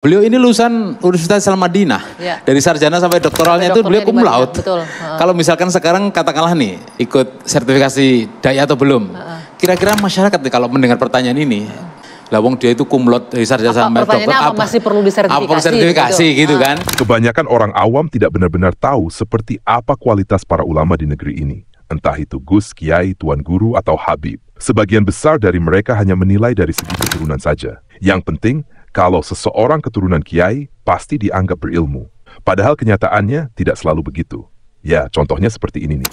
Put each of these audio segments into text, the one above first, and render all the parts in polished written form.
Beliau ini lulusan Universitas Al Madinah, ya. Dari sarjana sampai doktoralnya itu beliau cum laude. Kalau misalkan sekarang katakanlah nih ikut sertifikasi dai atau belum, kira-kira masyarakat nih kalau mendengar pertanyaan ini, lawang dia itu cum laude dari sarjana sampai doktor, apa masih perlu disertifikasi gitu kan? Kebanyakan orang awam tidak benar-benar tahu seperti apa kualitas para ulama di negeri ini. Entah itu Gus, Kiai, Tuan Guru, atau Habib. Sebagian besar dari mereka hanya menilai dari segi keturunan saja. Yang penting, kalau seseorang keturunan kiai, pasti dianggap berilmu. Padahal kenyataannya tidak selalu begitu. Ya, contohnya seperti ini nih.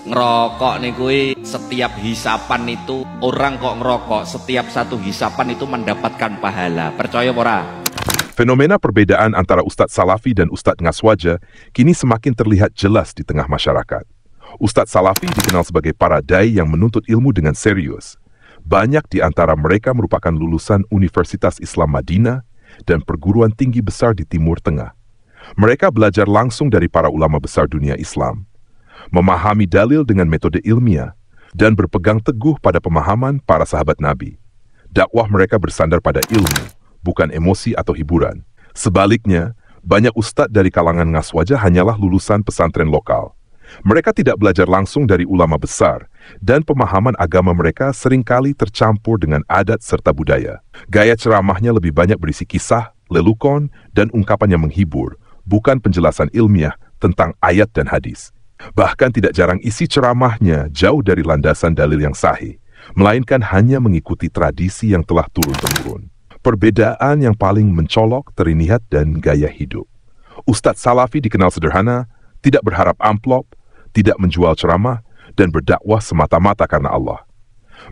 Ngerokok nih kuy, setiap hisapan itu, orang kok ngerokok, setiap satu hisapan itu mendapatkan pahala. Percaya ora? Fenomena perbedaan antara Ustadz Salafi dan Ustadz Ngaswaja kini semakin terlihat jelas di tengah masyarakat. Ustadz Salafi dikenal sebagai para dai yang menuntut ilmu dengan serius. Banyak di antara mereka merupakan lulusan Universitas Islam Madinah dan perguruan tinggi besar di Timur Tengah. Mereka belajar langsung dari para ulama besar dunia Islam, memahami dalil dengan metode ilmiah, dan berpegang teguh pada pemahaman para sahabat Nabi. Dakwah mereka bersandar pada ilmu, bukan emosi atau hiburan. Sebaliknya, banyak ustadz dari kalangan Ngaswaja hanyalah lulusan pesantren lokal. Mereka tidak belajar langsung dari ulama besar, dan pemahaman agama mereka seringkali tercampur dengan adat serta budaya. Gaya ceramahnya lebih banyak berisi kisah, lelukon, dan ungkapan yang menghibur, bukan penjelasan ilmiah tentang ayat dan hadis. Bahkan tidak jarang isi ceramahnya jauh dari landasan dalil yang sahih, melainkan hanya mengikuti tradisi yang telah turun-temurun. Perbedaan yang paling mencolok terlihat dan gaya hidup. Ustadz Salafi dikenal sederhana, tidak berharap amplop, tidak menjual ceramah, dan berdakwah semata-mata karena Allah.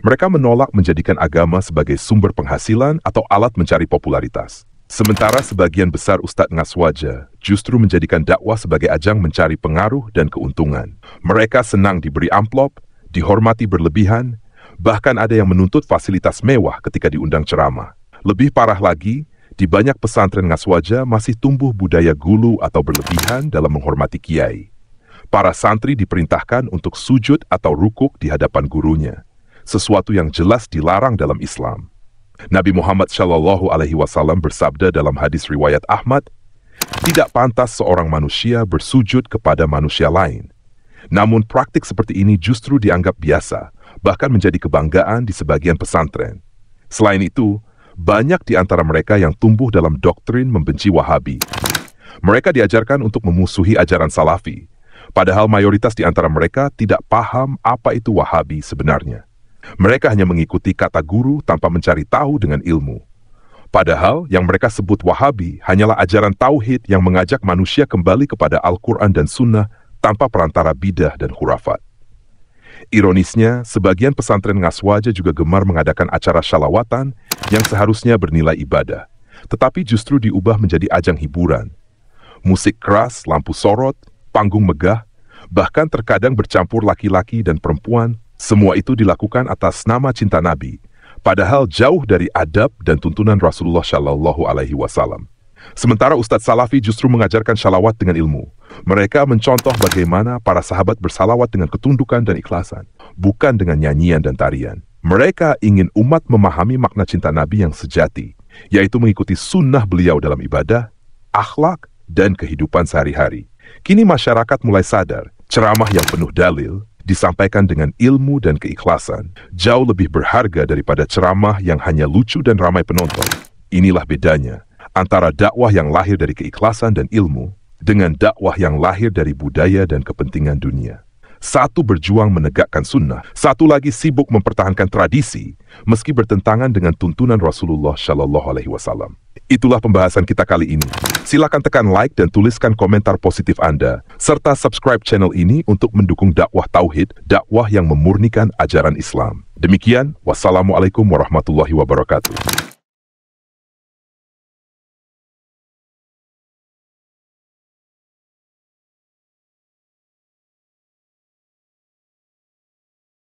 Mereka menolak menjadikan agama sebagai sumber penghasilan atau alat mencari popularitas. Sementara sebagian besar Ustadz Ngaswaja justru menjadikan dakwah sebagai ajang mencari pengaruh dan keuntungan. Mereka senang diberi amplop, dihormati berlebihan, bahkan ada yang menuntut fasilitas mewah ketika diundang ceramah. Lebih parah lagi, di banyak pesantren Ngaswaja masih tumbuh budaya gulu atau berlebihan dalam menghormati kiai. Para santri diperintahkan untuk sujud atau rukuk di hadapan gurunya, sesuatu yang jelas dilarang dalam Islam. Nabi Muhammad SAW bersabda dalam hadis riwayat Ahmad, "Tidak pantas seorang manusia bersujud kepada manusia lain." Namun praktik seperti ini justru dianggap biasa, bahkan menjadi kebanggaan di sebagian pesantren. Selain itu, banyak di antara mereka yang tumbuh dalam doktrin membenci Wahabi. Mereka diajarkan untuk memusuhi ajaran Salafi, padahal mayoritas di antara mereka tidak paham apa itu Wahabi sebenarnya. Mereka hanya mengikuti kata guru tanpa mencari tahu dengan ilmu. Padahal yang mereka sebut Wahabi hanyalah ajaran tauhid yang mengajak manusia kembali kepada Al-Quran dan Sunnah tanpa perantara bidah dan khurafat. Ironisnya, sebagian pesantren Ngaswaja juga gemar mengadakan acara syalawatan yang seharusnya bernilai ibadah, tetapi justru diubah menjadi ajang hiburan. Musik keras, lampu sorot, panggung megah, bahkan terkadang bercampur laki-laki dan perempuan, semua itu dilakukan atas nama cinta Nabi, padahal jauh dari adab dan tuntunan Rasulullah SAW. Sementara Ustadz Salafi justru mengajarkan syalawat dengan ilmu. Mereka mencontoh bagaimana para sahabat bersalawat dengan ketundukan dan ikhlasan, bukan dengan nyanyian dan tarian. Mereka ingin umat memahami makna cinta Nabi yang sejati, yaitu mengikuti sunnah beliau dalam ibadah, akhlak, dan kehidupan sehari-hari. Kini masyarakat mulai sadar, ceramah yang penuh dalil, disampaikan dengan ilmu dan keikhlasan, jauh lebih berharga daripada ceramah yang hanya lucu dan ramai penonton. Inilah bedanya antara dakwah yang lahir dari keikhlasan dan ilmu, dengan dakwah yang lahir dari budaya dan kepentingan dunia. Satu berjuang menegakkan sunnah, satu lagi sibuk mempertahankan tradisi, meski bertentangan dengan tuntunan Rasulullah SAW. Itulah pembahasan kita kali ini. Silakan tekan like dan tuliskan komentar positif Anda, serta subscribe channel ini untuk mendukung dakwah tauhid, dakwah yang memurnikan ajaran Islam. Demikian, wassalamualaikum warahmatullahi wabarakatuh.